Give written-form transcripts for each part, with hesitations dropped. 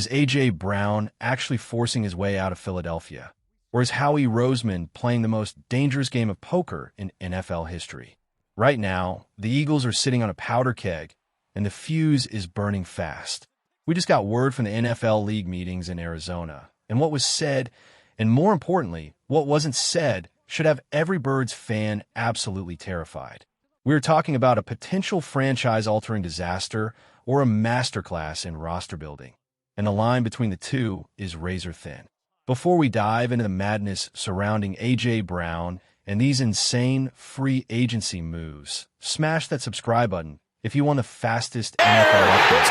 Is A.J. Brown actually forcing his way out of Philadelphia? Or is Howie Roseman playing the most dangerous game of poker in NFL history? Right now, the Eagles are sitting on a powder keg, and the fuse is burning fast. We just got word from the NFL league meetings in Arizona, and what was said, and more importantly, what wasn't said, should have every Birds fan absolutely terrified. We are talking about a potential franchise-altering disaster or a masterclass in roster building, and the line between the two is razor thin. Before we dive into the madness surrounding A.J. Brown and these insane free agency moves, smash that subscribe button if you want the fastest NFL updates.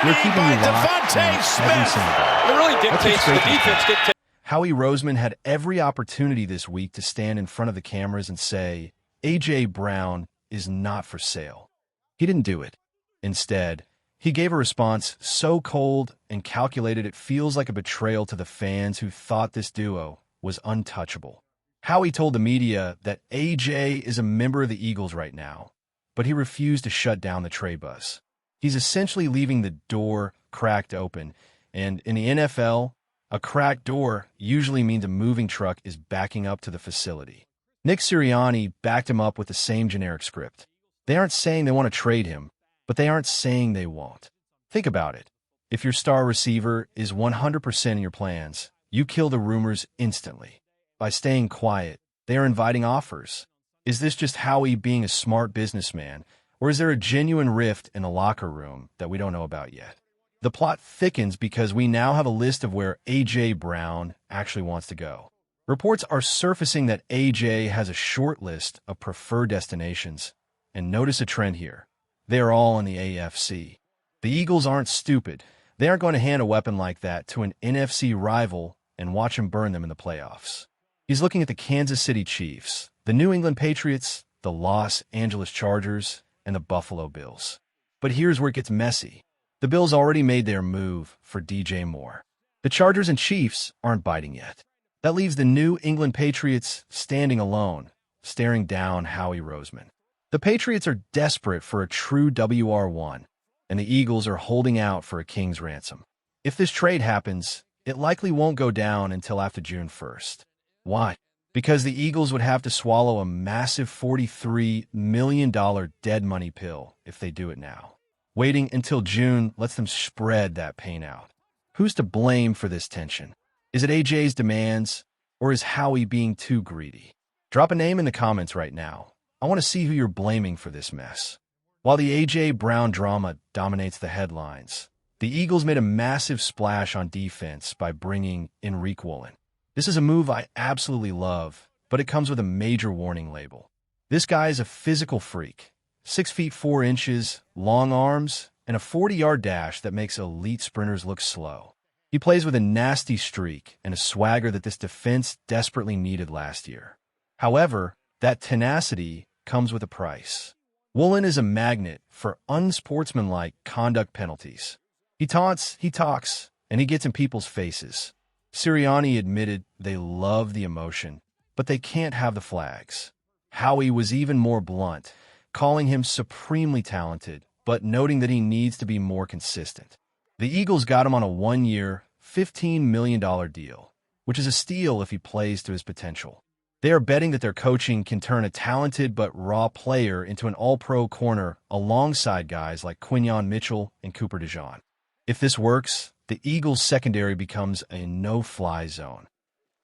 We're keeping you locked in every single day. It really dictates the defense. Howie Roseman had every opportunity this week to stand in front of the cameras and say, A.J. Brown is not for sale. He didn't do it. Instead, he gave a response so cold and calculated it feels like a betrayal to the fans who thought this duo was untouchable. Howie told the media that A.J. is a member of the Eagles right now, but he refused to shut down the trade buzz. He's essentially leaving the door cracked open, and in the NFL, a cracked door usually means a moving truck is backing up to the facility. Nick Sirianni backed him up with the same generic script. They aren't saying they want to trade him, but they aren't saying they won't. Think about it. If your star receiver is 100% in your plans, you kill the rumors instantly. By staying quiet, they are inviting offers. Is this just Howie being a smart businessman, or is there a genuine rift in the locker room that we don't know about yet? The plot thickens because we now have a list of where A.J. Brown actually wants to go. Reports are surfacing that A.J. has a short list of preferred destinations, and notice a trend here. They are all in the AFC. The Eagles aren't stupid. They aren't going to hand a weapon like that to an NFC rival and watch him burn them in the playoffs. He's looking at the Kansas City Chiefs, the New England Patriots, the Los Angeles Chargers, and the Buffalo Bills. But here's where it gets messy. The Bills already made their move for DJ Moore. The Chargers and Chiefs aren't biting yet. That leaves the New England Patriots standing alone, staring down Howie Roseman. The Patriots are desperate for a true WR1, and the Eagles are holding out for a king's ransom. If this trade happens, it likely won't go down until after June 1st. Why? Because the Eagles would have to swallow a massive $43 million dead money pill if they do it now. Waiting until June lets them spread that pain out. Who's to blame for this tension? Is it AJ's demands, or is Howie being too greedy? Drop a name in the comments right now. I want to see who you're blaming for this mess. While the A.J. Brown drama dominates the headlines, the Eagles made a massive splash on defense by bringing in Riq Woolen. This is a move I absolutely love, but it comes with a major warning label. This guy is a physical freak. 6 feet 4 inches, long arms, and a 40-yard dash that makes elite sprinters look slow. He plays with a nasty streak and a swagger that this defense desperately needed last year. However, that tenacity comes with a price. Woolen is a magnet for unsportsmanlike conduct penalties. He taunts, he talks, and he gets in people's faces. Sirianni admitted they love the emotion, but they can't have the flags. Howie was even more blunt, calling him supremely talented, but noting that he needs to be more consistent. The Eagles got him on a 1-year, $15 million deal, which is a steal if he plays to his potential. They are betting that their coaching can turn a talented but raw player into an all-pro corner alongside guys like Quinyon Mitchell and Cooper DeJean. If this works, the Eagles' secondary becomes a no-fly zone.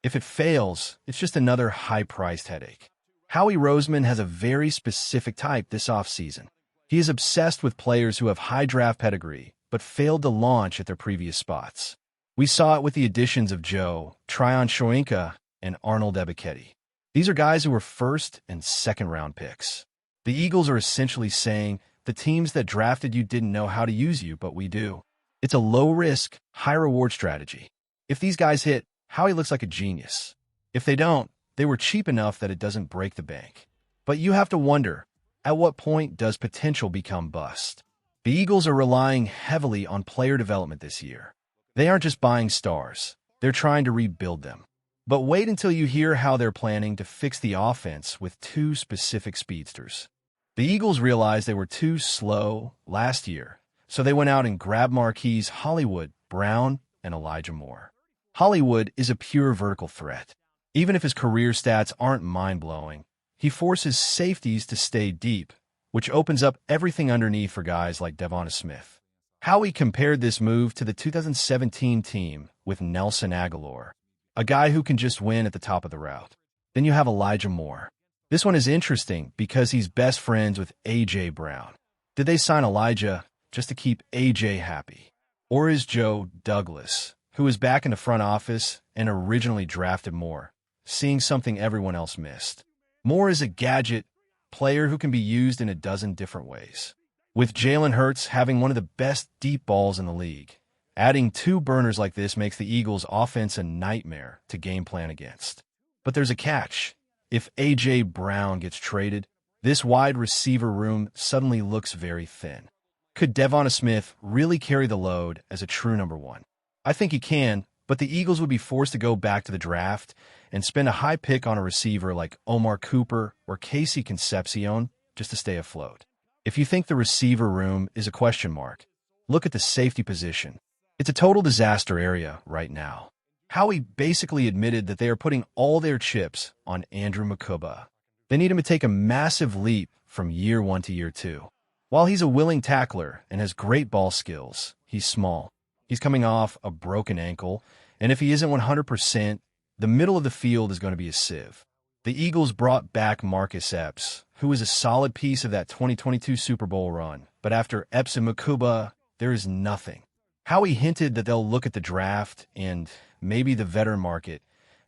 If it fails, it's just another high-priced headache. Howie Roseman has a very specific type this offseason. He is obsessed with players who have high draft pedigree, but failed to launch at their previous spots. We saw it with the additions of Joe, Tryon-Shoyinka, and Arnold Ebiketie. These are guys who were first and second round picks. The Eagles are essentially saying, the teams that drafted you didn't know how to use you, but we do. It's a low-risk, high-reward strategy. If these guys hit, Howie looks like a genius. If they don't, they were cheap enough that it doesn't break the bank. But you have to wonder, at what point does potential become bust? The Eagles are relying heavily on player development this year. They aren't just buying stars. They're trying to rebuild them. But wait until you hear how they're planning to fix the offense with 2 specific speedsters. The Eagles realized they were too slow last year, so they went out and grabbed Marquise Hollywood Brown and Elijah Moore. Hollywood is a pure vertical threat. Even if his career stats aren't mind-blowing, he forces safeties to stay deep, which opens up everything underneath for guys like Devonta Smith. Howie compared this move to the 2017 team with Nelson Aguilar, a guy who can just win at the top of the route. Then you have Elijah Moore. This one is interesting because he's best friends with A.J. Brown. Did they sign Elijah just to keep A.J. happy? Or is Joe Douglas, who is back in the front office and originally drafted Moore, seeing something everyone else missed? Moore is a gadget player who can be used in a dozen different ways. With Jalen Hurts having one of the best deep balls in the league, adding two burners like this makes the Eagles' offense a nightmare to game plan against. But there's a catch. If A.J. Brown gets traded, this wide receiver room suddenly looks very thin. Could Devonta Smith really carry the load as a true number one? I think he can, but the Eagles would be forced to go back to the draft and spend a high pick on a receiver like Omar Cooper or Casey Concepcion just to stay afloat. If you think the receiver room is a question mark, look at the safety position. It's a total disaster area right now. Howie basically admitted that they are putting all their chips on Andrew Mukuba. They need him to take a massive leap from year one to year two. While he's a willing tackler and has great ball skills, he's small. He's coming off a broken ankle, and if he isn't 100%, the middle of the field is going to be a sieve. The Eagles brought back Marcus Epps, who was a solid piece of that 2022 Super Bowl run, but after Epps and Mukuba, there is nothing. Howie hinted that they'll look at the draft and maybe the veteran market.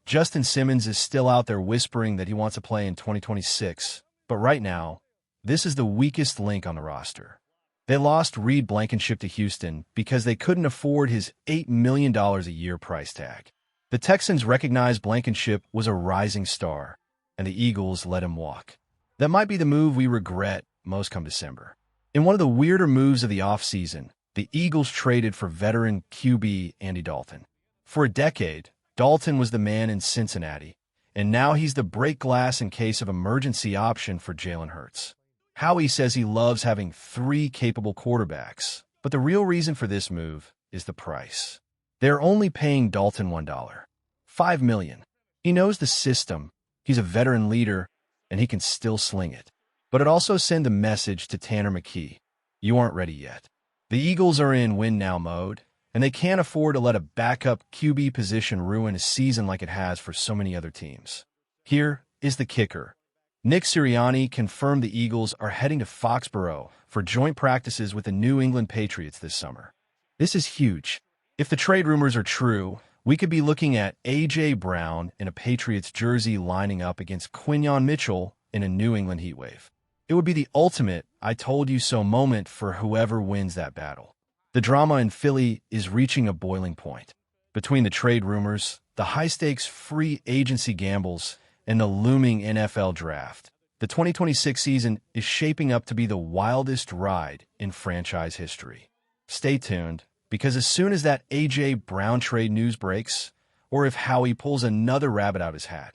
Justin Simmons is still out there whispering that he wants to play in 2026, but right now, this is the weakest link on the roster. They lost Reed Blankenship to Houston because they couldn't afford his $8 million a year price tag. The Texans recognized Blankenship was a rising star, and the Eagles let him walk. That might be the move we regret most come December. In one of the weirder moves of the offseason, the Eagles traded for veteran QB Andy Dalton. For a decade, Dalton was the man in Cincinnati, and now he's the break glass in case of emergency option for Jalen Hurts. Howie says he loves having three capable quarterbacks, but the real reason for this move is the price. They're only paying Dalton $1, $5 million. He knows the system, he's a veteran leader, and he can still sling it. But it also sends a message to Tanner McKee. You aren't ready yet. The Eagles are in win-now mode, and they can't afford to let a backup QB position ruin a season like it has for so many other teams. Here is the kicker. Nick Sirianni confirmed the Eagles are heading to Foxborough for joint practices with the New England Patriots this summer. This is huge. If the trade rumors are true, we could be looking at A.J. Brown in a Patriots jersey lining up against Quinyon Mitchell in a New England heatwave. It would be the ultimate I told you so moment for whoever wins that battle. The drama in Philly is reaching a boiling point. Between the trade rumors, the high-stakes free agency gambles, and the looming NFL draft, the 2026 season is shaping up to be the wildest ride in franchise history. Stay tuned, because as soon as that A.J. Brown trade news breaks, or if Howie pulls another rabbit out his hat,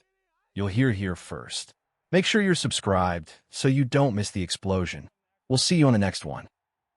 you'll hear here first. Make sure you're subscribed so you don't miss the explosion. We'll see you on the next one.